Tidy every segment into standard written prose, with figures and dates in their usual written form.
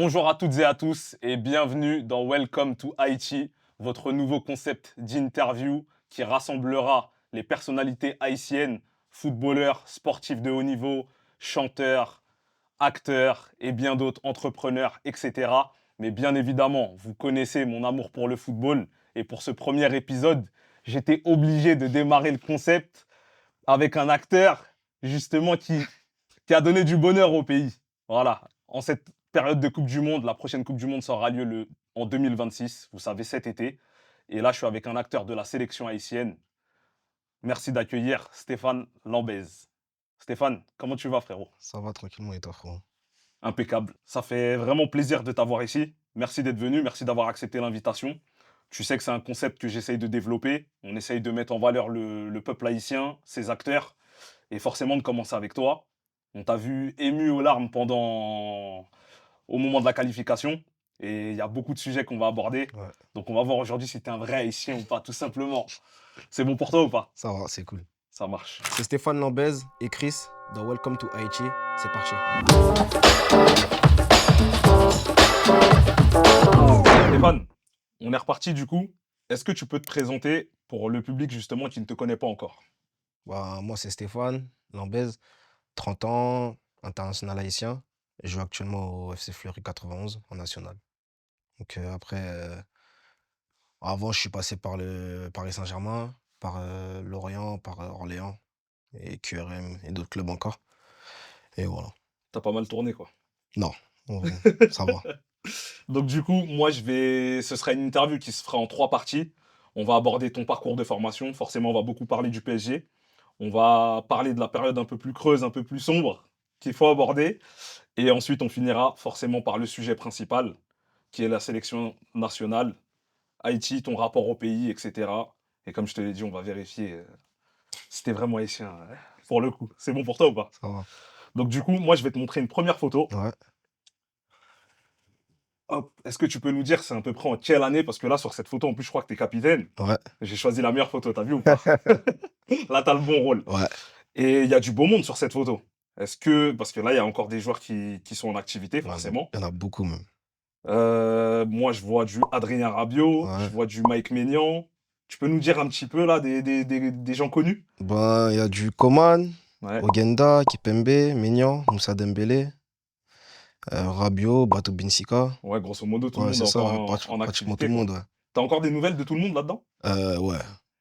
Bonjour à toutes et à tous et bienvenue dans Welcome to Haïti, votre nouveau concept d'interview qui rassemblera les personnalités haïtiennes, footballeurs, sportifs de haut niveau, chanteurs, acteurs et bien d'autres entrepreneurs, etc. Mais bien évidemment, vous connaissez mon amour pour le football et pour ce premier épisode, j'étais obligé de démarrer le concept avec un acteur justement qui a donné du bonheur au pays. Voilà. En cette période de Coupe du Monde, la prochaine Coupe du Monde aura lieu en 2026, vous savez, cet été. Et là, je suis avec un acteur de la sélection haïtienne. Merci d'accueillir Stéphane Lambez. Stéphane, comment tu vas, frérot? Ça va tranquillement et toi, frérot? Impeccable. Ça fait vraiment plaisir de t'avoir ici. Merci d'être venu, merci d'avoir accepté l'invitation. Tu sais que c'est un concept que j'essaye de développer. On essaye de mettre en valeur le peuple haïtien, ses acteurs, et forcément de commencer avec toi. On t'a vu ému aux larmes au moment de la qualification. Et il y a beaucoup de sujets qu'on va aborder. Ouais, Donc on va voir aujourd'hui si t'es un vrai haïtien ou pas, tout simplement. C'est bon pour toi ou pas? ça va, c'est cool. Ça marche. C'est Stéphane Lambez et Chris dans Welcome to Haïti. C'est parti. Stéphane, on est reparti du coup. Est-ce que tu peux te présenter pour le public justement qui ne te connaît pas encore? Moi, c'est Stéphane Lambez, 30 ans, international haïtien. Je joue actuellement au FC Fleury 91 en national. Donc après, avant, je suis passé par le Paris Saint-Germain, par Lorient, par Orléans et QRM et d'autres clubs encore. Et voilà. T'as pas mal tourné quoi. Non, on- ça va. Donc du coup, ce sera une interview qui se fera en 3 parties. On va aborder ton parcours de formation. Forcément, on va beaucoup parler du PSG. On va parler de la période un peu plus creuse, un peu plus sombre qu'il faut aborder. Et ensuite, on finira forcément par le sujet principal, qui est la sélection nationale, Haïti, ton rapport au pays, etc. Et comme je te l'ai dit, on va vérifier si t'es vraiment haïtien, pour le coup. C'est bon pour toi ou pas? Ça va. Donc du coup, moi, je vais te montrer une première photo. Ouais, Hop, est-ce que tu peux nous dire c'est à peu près en quelle année? Parce que là, sur cette photo, en plus, je crois que t'es capitaine. ouais, J'ai choisi la meilleure photo, t'as vu ou pas? Là, t'as le bon rôle. ouais. Et il y a du beau monde sur cette photo. Parce que là, il y a encore des joueurs qui sont en activité, Ouais, forcément. il y en a beaucoup même. Moi, je vois du Adrien Rabiot, je Ouais. vois du Mike Maignan. Tu peux nous dire un petit peu, là, des gens connus? Il y a du Coman, Ouais, Ogenda, Kipembe, Maignan, Moussa Dembélé, Rabiot, Bato Binsika. ouais, grosso modo, tout le Ouais, monde est c'est ça, encore ouais, en pratiquement tout activité, le quoi. monde, ouais. T'as encore des nouvelles de tout le monde là-dedans? Ouais,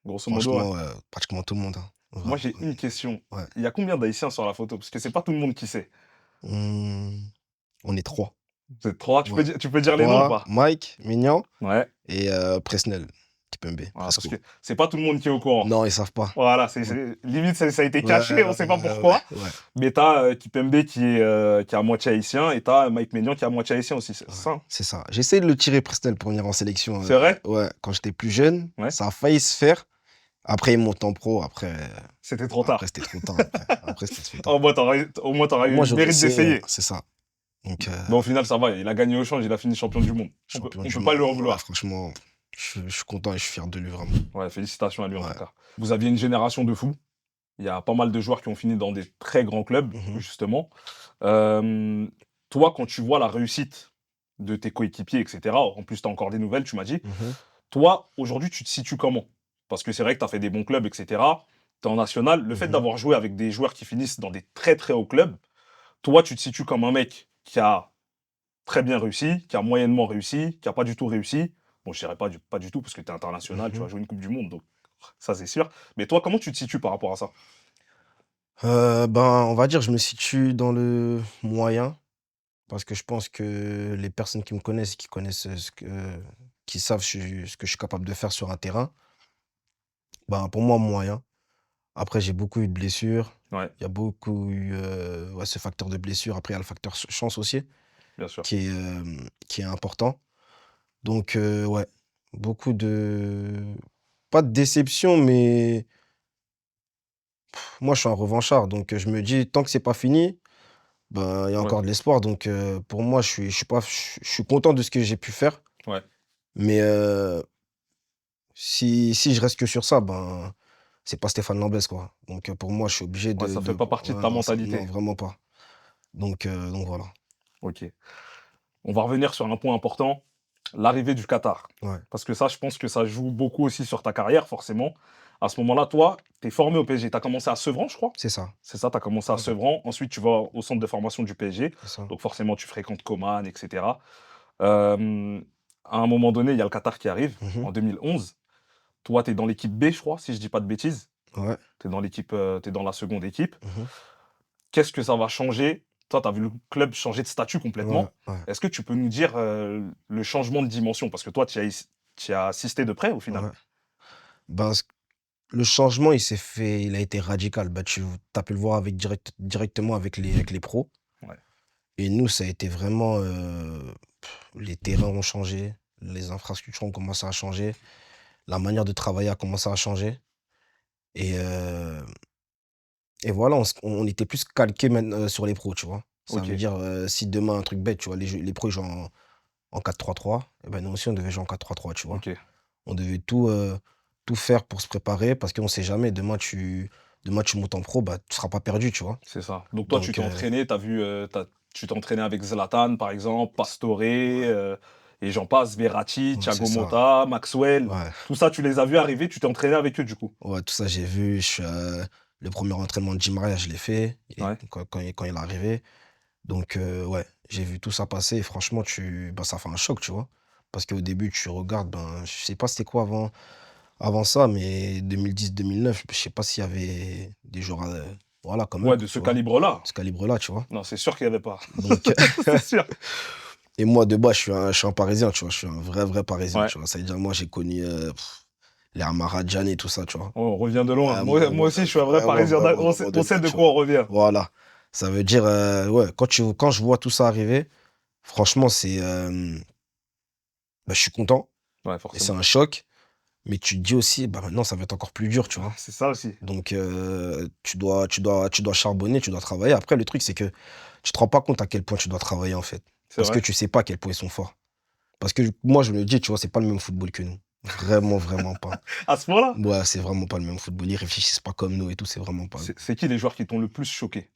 Grosso modo, ouais. franchement, pratiquement tout le monde, hein. Moi, j'ai une question. Ouais. Il y a combien d'Haïtiens sur la photo? Parce que c'est pas tout le monde qui sait. Hmm, on est trois. Vous êtes trois, Ouais. tu peux dire les noms ou Trois, pas? Mike, Maignan Ouais, et Presnel, Kipembe, voilà, parce Presco. que c'est pas tout le monde qui est au courant. Non, ils savent pas. Voilà, Ouais, limite, ça a été ouais, caché, on sait pas pourquoi. ouais. Mais t'as Kipembe qui est à moitié haïtien et t'as Mike Maignan qui est à moitié haïtien aussi, c'est Ouais, ça, hein? c'est ça. J'ai essayé de le tirer Presnel pour venir en sélection. C'est vrai? Ouais, quand j'étais plus jeune, Ouais. ça a failli se faire. Après, il monte en pro. C'était trop Après, tard. c'était trop tard. Après, c'était trop tard. Au moins, t'auras Au eu moins, le j'aurais mérite essayé, d'essayer. c'est ça. Donc, Mais au final, ça va, il a gagné au change, il a fini champion du monde. champion On du peut pas monde. lui en Ouais, vouloir. franchement, je suis content et je suis fier de lui, vraiment. Ouais, félicitations à lui en tout Ouais. cas. Vous aviez une génération de fous. Il y a pas mal de joueurs qui ont fini dans des très grands clubs, Mhm, justement. Euh, Toi, quand tu vois la réussite de tes coéquipiers, etc., en plus, tu as encore des nouvelles, tu m'as dit. mhm, Toi, aujourd'hui, tu te situes comment? Parce que c'est vrai que tu as fait des bons clubs, etc. Tu es en national. Le fait mhm. d'avoir joué avec des joueurs qui finissent dans des très très hauts clubs, toi, tu te situes comme un mec qui a très bien réussi, qui a moyennement réussi, qui a pas du tout réussi. Bon, je dirais pas du tout parce que tu es international, tu vas Mhm. jouer une Coupe du Monde, donc ça c'est sûr. Mais toi, comment tu te situes par rapport à ça? On va dire, je me situe dans le moyen, parce que je pense que les personnes qui me connaissent, qui connaissent qui savent ce que je suis capable de faire sur un terrain, pour moi, moyen. Après, j'ai beaucoup eu de blessures. Ouais, Il y a beaucoup eu ouais, ce facteur de blessure. Après, il y a le facteur chance aussi, bien sûr. qui est important. Donc, ouais, beaucoup de... Pas de déception, mais moi, je suis un revanchard. Donc, je me dis, tant que c'est pas fini, il y a Ouais, encore de l'espoir. Donc, pour moi, je suis content de ce que j'ai pu faire. ouais. Mais si je reste que sur ça, c'est pas Stéphane Lambès, quoi. Donc, pour moi, je suis obligé Ouais, ça fait pas partie de ouais, ta non, non, mentalité. vraiment pas. Donc voilà. Ok. on va revenir sur un point important, l'arrivée du Qatar. Ouais, Parce que ça, je pense que ça joue beaucoup aussi sur ta carrière, forcément. À ce moment-là, toi, tu es formé au PSG. Tu as commencé à Sevran, je crois. c'est ça, C'est ça, tu as commencé à c'est ça, Sevran. Ensuite, tu vas au centre de formation du PSG. c'est ça. Donc, forcément, tu fréquentes Coman, etc. Euh, à un moment donné, il y a le Qatar qui arrive, Mhm. en 2011. Toi, tu es dans l'équipe B, je crois, si je dis pas de bêtises. Ouais. Tu es dans l'équipe, tu dans la seconde équipe. Mhm. Qu'est-ce que ça va changer? Toi, tu as vu le club changer de statut Ouais, complètement. ouais, Est-ce que tu peux nous dire le changement de dimension? Parce que toi, tu as assisté de près au final. ouais. Ben, le changement, il s'est fait, il a été radical. Bah, tu as pu le voir directement avec les pros. Ouais. Et nous, ça a été vraiment. Les terrains ont changé, les infrastructures ont commencé à changer, la manière de travailler a commencé à changer. Et, euh, et voilà, on était plus calqué maintenant sur les pros, tu vois. Ça Ok, veut dire, si demain, un truc bête, tu vois, les pros ils jouent en 4-3-3, et ben nous aussi, on devait jouer en 4-3-3, tu vois. ok. On devait tout faire pour se préparer parce qu'on sait jamais, demain tu montes en pro, bah, tu seras pas perdu, tu vois. C'est ça. Donc toi, tu Donc, t'es entraîné, tu t'es entraîné avec Zlatan, par exemple, Pastore, et j'en passe, Verratti, ouais, c'est Thiago ça. Motta, Maxwell. Ouais, Tout ça, tu les as vus arriver, tu t'es entraîné avec eux, du coup. ouais, tout ça, j'ai vu. Le premier entraînement de Di Maria, je l'ai fait Ouais. quand il est arrivé. Donc, ouais, j'ai vu tout ça passer et franchement, bah, ça fait un choc, tu vois. Parce qu'au début, tu regardes, ben, je sais pas c'était quoi avant ça, mais 2010-2009, je sais pas s'il y avait des joueurs, voilà, comme eux, Ouais, de ce tu vois, calibre-là. ce calibre-là, tu vois. Non, c'est sûr qu'il n'y avait pas. Donc, C'est sûr. et moi, de base, je suis un Parisien, tu vois, je suis un vrai Parisien, Ouais. tu vois. Ça veut dire, moi, j'ai connu les Amaradjan et tout ça, tu vois. On revient de loin. Moi Moi, aussi, je suis un vrai Parisien. vraiment de On sait loin, de tu quoi vois. on revient. Voilà. Ça veut dire, ouais, quand je vois tout ça arriver, franchement, bah, je suis content, Ouais, mais c'est forcément. un choc. Mais tu te dis aussi, bah, maintenant, ça va être encore plus dur, tu vois. C'est ça aussi. Donc, tu dois charbonner, tu dois travailler. Après, le truc, c'est que tu te rends pas compte à quel point tu dois travailler, en fait. C'est Parce que vrai. tu sais pas à quel point ils sont forts. Parce que moi, je me dis, tu vois, c'est pas le même football que nous. Vraiment pas. À ce moment-là, Ouais, c'est vraiment pas le même football. Ils réfléchissent pas comme nous et tout, c'est vraiment pas. c'est qui les joueurs qui t'ont le plus choqué?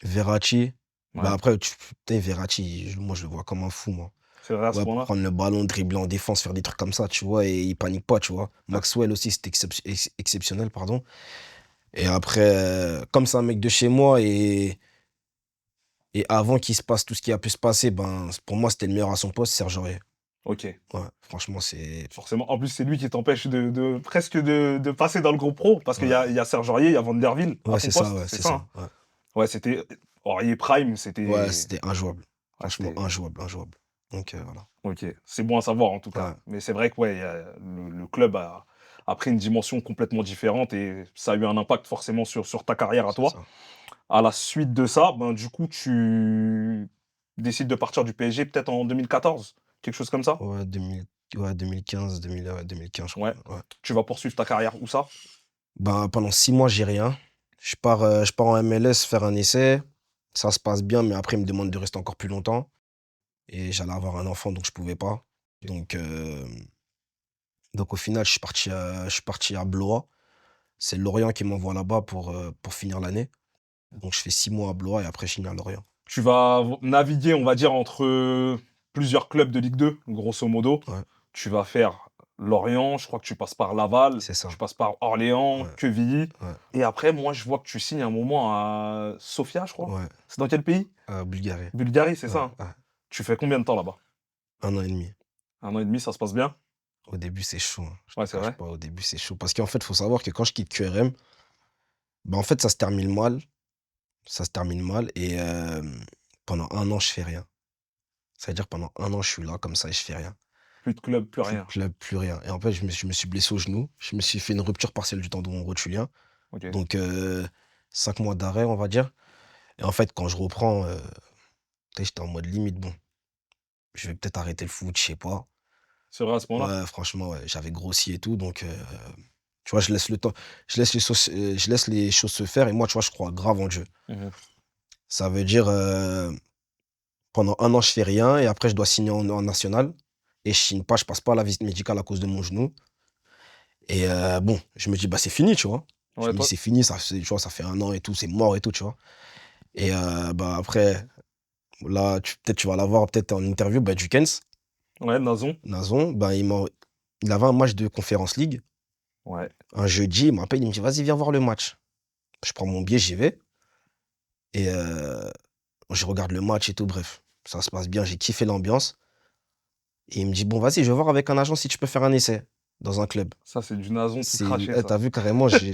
Verratti, bah Ouais. après, putain, Verratti, moi, je le vois comme un fou, moi. C'est vrai à ce Ouais, moment-là? prendre le ballon, dribbler en défense, faire des trucs comme ça, tu vois, et il panique pas, tu vois. Ouais. Maxwell aussi, c'était exceptionnel, pardon. Et après, comme c'est un mec de chez moi, et avant qu'il se passe tout ce qui a pu se passer, ben, pour moi, c'était le meilleur à son poste, Serge Aurier. Ok. Ouais, franchement, c'est. Forcément. En plus, c'est lui qui t'empêche presque de passer dans le groupe pro. Parce Ouais, il y a Serge Aurier, il y a Van der Wiel à ouais ton c'est ça, poste. ouais, C'est c'est ça, hein? ça. Ouais, Ouais, c'était. Aurier Prime, ouais c'était. c'était injouable. Ouais, Franchement, c'était. injouable. Donc, voilà. Ok. C'est bon à savoir, en tout cas. Ouais, Mais c'est vrai que ouais, le club a pris une dimension complètement différente et ça a eu un impact forcément sur ta carrière à c'est toi. ça. À la suite de ça, ben, du coup, tu décides de partir du PSG peut-être en 2014, quelque chose comme ça? Ouais, 2000, ouais, 2015, 2015, je crois. Ouais. Ouais. Tu vas poursuivre ta carrière où ça? Ben, pendant 6 mois, j'ai rien. Je pars en MLS faire un essai. Ça se passe bien, mais après, il me demande de rester encore plus longtemps. Et j'allais avoir un enfant, donc je pouvais pas. Donc, au final, je suis parti à Blois. C'est Lorient qui m'envoie là-bas pour finir l'année. Donc, je fais 6 mois à Blois et après, je finis à Lorient. Tu vas naviguer, on va dire, entre plusieurs clubs de Ligue 2, grosso modo. Ouais, Tu vas faire Lorient, je crois que tu passes par Laval, c'est tu ça. passes par Orléans, Ouais, Quevilly. ouais, Et après, moi, je vois que tu signes un moment à Sofia, je crois. ouais. C'est dans quel pays? Bulgarie. Bulgarie, c'est ça, Ouais, hein? ouais. Tu fais combien de temps là-bas? 1 an et demi. 1 an et demi, ça se passe bien? Au début, c'est chaud, hein. Je te Ouais, c'est cache vrai. pas, au début, c'est chaud. Parce qu'en fait, il faut savoir que quand je quitte QRM, bah, en fait, ça se termine mal. Ça se termine mal et pendant 1 an, je fais rien. Ça veut dire pendant 1 an, je suis là comme ça et je fais rien. Plus de club, plus Plus de rien. club, plus rien. Et en fait, je me suis blessé au genou. Je me suis fait une rupture partielle du tendon rotulien. Ok. Donc, 5 mois d'arrêt, on va dire. Et en fait, quand je reprends, j'étais en mode limite, bon, je vais peut-être arrêter le foot, je sais pas. C'est vrai à ce moment-là? Ouais, franchement, ouais, j'avais grossi et tout. Donc, tu vois, je laisse le temps. Je laisse les choses se faire. Et moi, tu vois, je crois grave en Dieu. Mhm. Ça veut dire, pendant 1 an, je fais rien. Et après, je dois signer en national. Et je signe pas, je passe pas la visite médicale à cause de mon genou. Et bon, je me dis, bah, c'est fini, tu vois. Je Ouais, me dis, toi, c'est fini, tu vois, ça fait 1 an et tout, c'est mort et tout, tu vois. Et bah, après, Là, peut-être tu vas l'avoir peut-être en interview, bah, Dukens, Ouais, Nazon. Nazon, bah, il avait un match de Conference League. Ouais. Un jeudi, il m'appelle, il me dit, vas-y, viens voir le match. Je prends mon billet, j'y vais. Et je regarde le match et tout, bref. Ça se passe bien, j'ai kiffé l'ambiance. Et il me dit, bon, vas-y, je vais voir avec un agent si tu peux faire un essai dans un club. Ça, c'est du Nazon tout craché, T'as ça. vu carrément, tu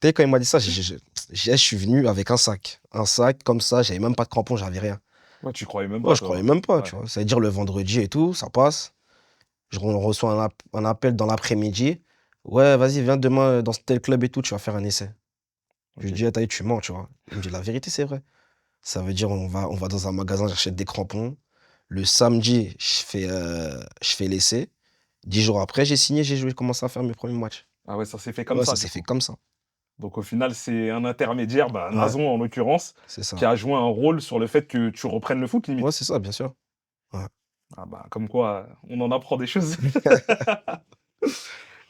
sais, quand il m'a dit ça, je suis venu avec un sac. Un sac comme ça, j'avais même pas de crampons, j'avais rien. Ouais, tu croyais même Ouais, pas, je croyais toi. même pas, Ouais. tu vois. Ça veut dire le vendredi et tout, ça passe. On reçoit un appel dans l'après-midi. Ouais, vas-y, viens demain dans tel club et tout, tu vas faire un essai. Je lui Ok. dis, ah, t'as vu, tu mens, tu vois. Il me dit, la vérité, c'est vrai. Ça veut dire, on va dans un magasin, j'achète des crampons. Le samedi, je fais l'essai. 10 jours après, j'ai signé, j'ai joué, commencé à faire mes premiers matchs. Ah ouais, ça s'est fait comme Ouais, ça, ça du s'est fait coup. comme ça. Donc au final, c'est un intermédiaire, bah, Ouais, Nazon en l'occurrence, c'est qui ça. a joué un rôle sur le fait que tu reprennes le foot, Ouais, limite. c'est ça, bien sûr. Ouais. Ah bah, comme quoi, on en apprend des choses.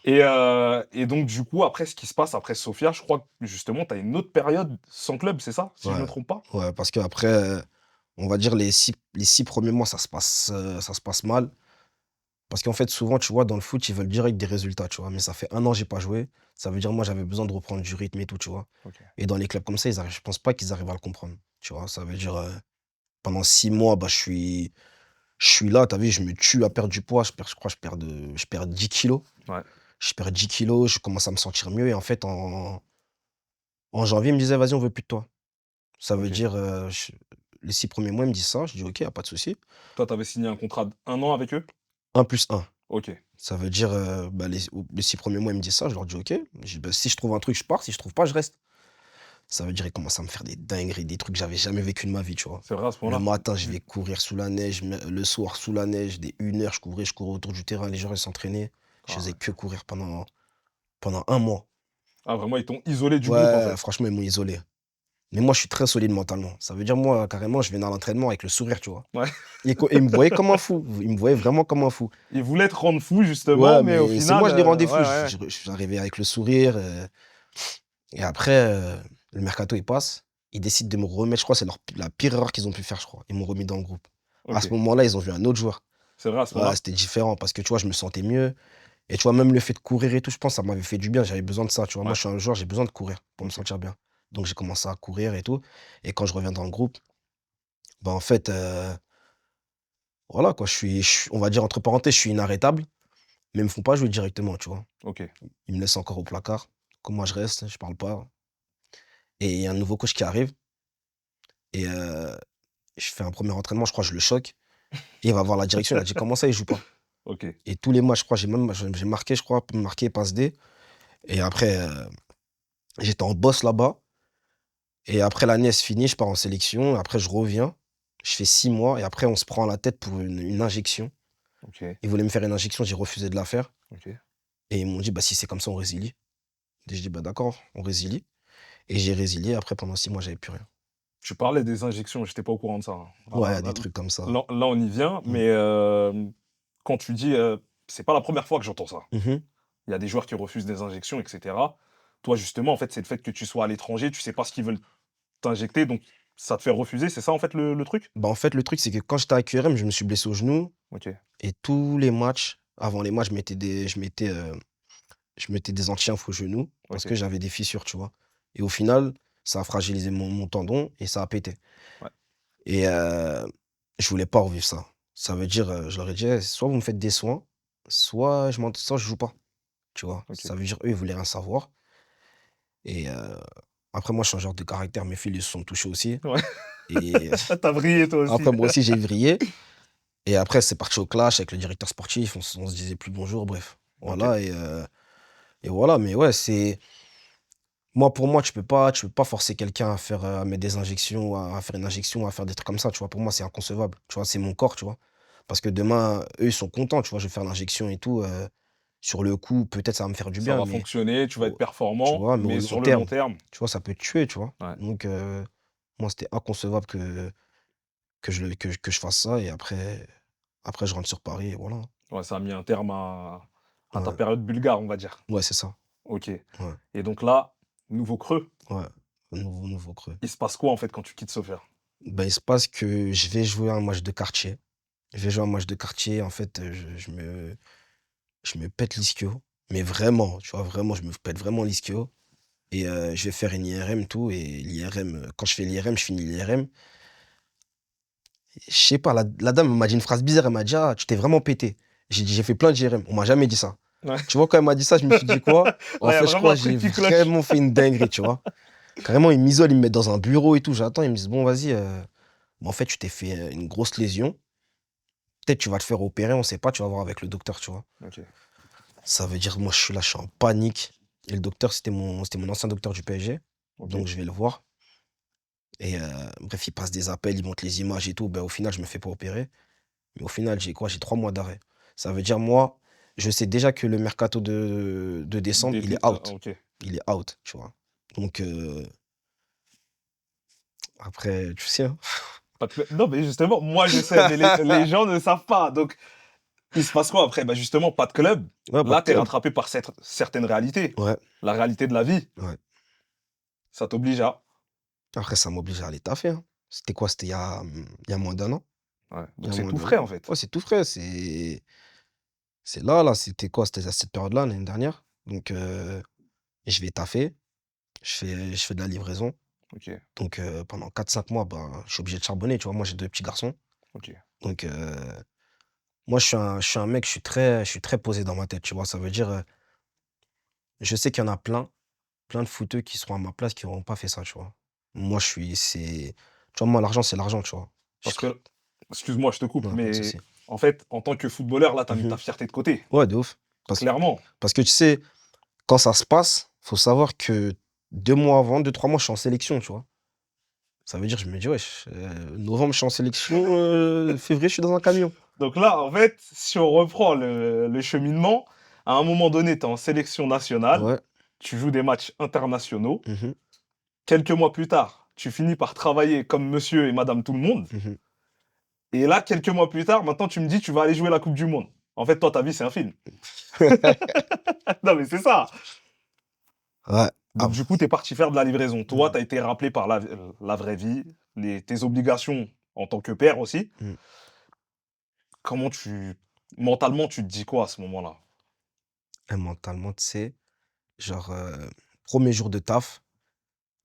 Et donc, du coup, après, ce qui se passe après Sofia, je crois que justement, tu as une autre période sans club, c'est ça? Si je Ouais, me trompe pas? ouais, parce qu'après, on va dire les six premiers mois, ça se passe mal. Parce qu'en fait, souvent, tu vois, dans le foot, ils veulent direct des résultats, tu vois. Mais ça fait un an que j'ai pas joué. Ça veut dire, moi, j'avais besoin de reprendre du rythme et tout, tu vois. Ok. Et dans les clubs comme ça, je pense pas qu'ils arrivent à le comprendre. Tu vois, ça veut dire, pendant 6 mois, bah, je suis là, t'as vu, je me tue à perdre du poids. Je crois que je perds 10 kilos. Ouais. Je perds 10 kilos, je commence à me sentir mieux. Et en fait, en janvier, ils me disaient, vas-y, on veut plus de toi. Ça veut Ok. dire, les 6 premiers mois, ils me disent ça. Je dis, ok, y a pas de souci. Toi, tu avais signé un contrat d'1 an avec eux? 1 + 1. Ok. Ça veut dire, bah, les 6 premiers mois, ils me disent ça. Je leur dis, ok. Je dis, bah, si je trouve un truc, je pars. Si je trouve pas, je reste. Ça veut dire, ils commencent à me faire des dingueries, des trucs que j'avais jamais vécu de ma vie, tu vois. C'est vrai à ce Le point-là? matin, je Mm. vais courir sous la neige. Le soir, sous la neige, des 1 heure, je courais autour du terrain. Les gens, ils s'entraînaient. Je Ah faisais ouais. que courir pendant un mois. Ah, vraiment, ils t'ont isolé du groupe, en Ouais, fait. franchement, ils m'ont isolé. Mais moi, je suis très solide mentalement. Ça veut dire, moi, carrément, je viens à l'entraînement avec le sourire, tu vois. Ouais. Et ils me voyaient comme un fou. Ils me voyaient vraiment comme un fou. Ils voulaient te rendre fou, justement, Ouais, mais au mais c'est final, moi, je les rendais fous. ouais, ouais. J'arrivais avec le sourire. Et après, le mercato, il passe. Ils décident de me remettre. Je crois que c'est la pire erreur qu'ils ont pu faire, je crois. Ils m'ont remis dans le groupe. À Ok. ce moment-là, ils ont vu un autre joueur. C'est vrai à ce Ouais, point-là? c'était différent parce que, tu vois, je me sentais mieux. Et tu vois, même le fait de courir et tout, je pense que ça m'avait fait du bien. J'avais besoin de ça, tu vois. Moi, Ouais. je suis un joueur, j'ai besoin de courir pour me Ok. sentir bien. Donc, j'ai commencé à courir et tout. Et quand je reviens dans le groupe, bah, en fait, voilà, quoi. On va dire, entre parenthèses, je suis inarrêtable. Mais ils me font pas jouer directement, tu vois. Ok. Ils me laissent encore au placard. Comme moi, je reste, je parle pas. Et il y a un nouveau coach qui arrive. Et je fais un premier entraînement, je crois, je le choque. Et il va voir la direction, il a dit: «Comment ça, il joue pas?» Ok. Et tous les matchs, je crois, j'ai marqué, je crois, marqué passe D. Et après, j'étais en boss là-bas. Et après, l'année, elle se finit, je pars en sélection. Après, je reviens. Je fais 6 mois. Et après, on se prend la tête pour une injection. Ok. Ils voulaient me faire une injection, j'ai refusé de la faire. Ok. Et ils m'ont dit: «Bah, si c'est comme ça, on résilie». Et je dis: «Bah, d'accord, on résilie». Et j'ai résilié. Après, pendant 6 mois, j'avais plus rien. Tu parlais des injections, j'étais pas au courant de ça, hein. Ouais, Voilà, des trucs comme ça. là, on y vient, Mmh. mais quand tu dis, c'est pas la première fois que j'entends ça. Mmh mh. Il y a des joueurs qui refusent des injections, et cetera. Toi, justement, en fait, c'est le fait que tu sois à l'étranger, tu sais pas ce qu'ils veulent t'injecter, donc ça te fait refuser, c'est ça, en fait, le truc? Bah, en fait, le truc, c'est que quand j'étais à QRM, je me suis blessé au genou OK. et tous les matchs, avant les matchs, je mettais des anti-infs au genou parce que OK. j'avais des fissures, tu vois? Et au final, ça a fragilisé mon tendon et ça a pété. Ouais. Et je voulais pas revivre ça. Ça veut dire, je leur ai dit: «Eh, soit vous me faites des soins, soit je joue pas», tu vois? OK. Ça veut dire, eux, ils voulaient rien savoir. Et après moi, je suis un genre de caractère, mes fils, ils se sont touchés aussi. Ouais. Et Tu brillé toi aussi. après moi aussi, j'ai vrillé. Et après, c'est parti au clash avec le directeur sportif, on se disait plus bonjour, bref. OK. Voilà. Et voilà, mais ouais, pour moi, tu peux pas forcer quelqu'un à faire, à mettre des injections, à faire une injection, à faire des trucs comme ça, tu vois? Pour moi, c'est inconcevable, tu vois? C'est mon corps, tu vois? Parce que demain, eux, ils sont contents, tu vois? Je vais faire l'injection et tout, sur le coup, peut-être ça va me faire du Ça bien, va mais fonctionner, tu vas être au tu performant, vois? Mais au mais long sur le long terme, terme, tu vois, ça peut te tuer, tu vois? ouais. Donc moi, c'était inconcevable que je fasse ça. Et après je rentre sur Paris et voilà. Ouais, ça a mis un terme à ta Ouais, période bulgare, on va dire. ouais, c'est ça. OK. Ouais, Et donc là, nouveau creux, ouais, nouveau creux. il se passe quoi, en fait, quand tu quittes Sofia? Ben, il se passe que je vais jouer un match de quartier. Je vais jouer un match de quartier, en fait, je me pète l'ischio, mais vraiment, tu vois? Vraiment, je me pète vraiment l'ischio et je vais faire une IRM tout et l'IRM, quand je fais l'IRM, je finis l'IRM. Je sais pas, la dame m'a dit une phrase bizarre, elle m'a dit: «Ah, tu t'es vraiment pété». J'ai dit: «J'ai fait plein d'IRM». On m'a jamais dit ça. Ouais. Tu vois, quand elle m'a dit ça, je me suis dit quoi? En Là, il y a fait, je vraiment crois un que j'ai truc qui cloche. vraiment fait une dinguerie, tu vois? Carrément, ils m'isolent, ils me mettent dans un bureau et tout, j'attends, ils me disent: «Bon, vas-y, en fait, tu t'es fait, une grosse lésion. Peut-être tu vas te faire opérer, on sait pas, tu vas voir avec le docteur», tu vois? Ok. Ça veut dire, moi, je suis là, je suis en panique et le docteur, c'était mon ancien docteur du PSG, Ok. donc je vais le voir et bref, il passe des appels, il montre les images et tout. Ben, au final, je me fais pas opérer, mais au final, j'ai quoi? J'ai 3 mois d'arrêt. Ça veut dire, moi, je sais déjà que le mercato de décembre, il est out. Ok. Il est out, tu vois? Donc après, tu sais, hein? Non, mais justement, moi je sais, mais les gens ne savent pas. Donc, il se passe quoi après? Bah, justement, pas de club. Ouais, pas de Là, tu es club. rattrapé par cette certaine réalité. Ouais, La réalité de la vie. ouais. Ça t'oblige à. Après, ça m'oblige à aller taffer, hein. C'était quoi? C'était il y a moins d'un an. Ouais. Il y Donc, a c'est moins tout d'un frais, an. en fait. Ouais, c'est tout frais, c'est là, c'était quoi? C'était à cette période-là, l'année dernière. Donc je vais taffer, je fais de la livraison. Ok. Donc pendant 4 5 mois, ben, je suis obligé de charbonner, tu vois? Moi, j'ai 2 petits garçons. Ok. Donc moi, je suis un mec, je suis très posé dans ma tête, tu vois? Ça veut dire, je sais qu'il y en a plein de footeux qui seront à ma place qui n'auront pas fait ça, tu vois? Moi, tu vois, moi, l'argent, c'est l'argent, tu vois? Je Parce que, excuse-moi, je te coupe, Non, pas de mais souci. en fait, en tant que footballeur, là, tu as mis ta Mmh. fierté de côté. Ouais, de ouf. Parce Clairement. parce que tu sais, quand ça se passe, faut savoir que 2 mois avant, 2 3 mois, je suis en sélection, tu vois? Ça veut dire, je me dis: «Wesh, novembre, je suis en sélection, février, je suis dans un camion». Donc là, en fait, si on reprend le cheminement, à un moment donné, tu es en sélection nationale, Ouais. tu joues des matchs internationaux. Mmh. Quelques mois plus tard, tu finis par travailler comme monsieur et madame tout le monde. Mmh. Et là, quelques mois plus tard, maintenant, tu me dis, tu vas aller jouer la Coupe du Monde. En fait, toi, ta vie, c'est un film. Non, mais c'est ça. Ouais. Donc, Ah, du coup, tu es parti faire de la livraison. Toi, mmh, tu as été rappelé par la vraie vie, tes obligations en tant que père aussi. mmh. Comment mentalement, tu te dis quoi à ce moment-là? Et mentalement, tu sais, genre, 1er jour de taf,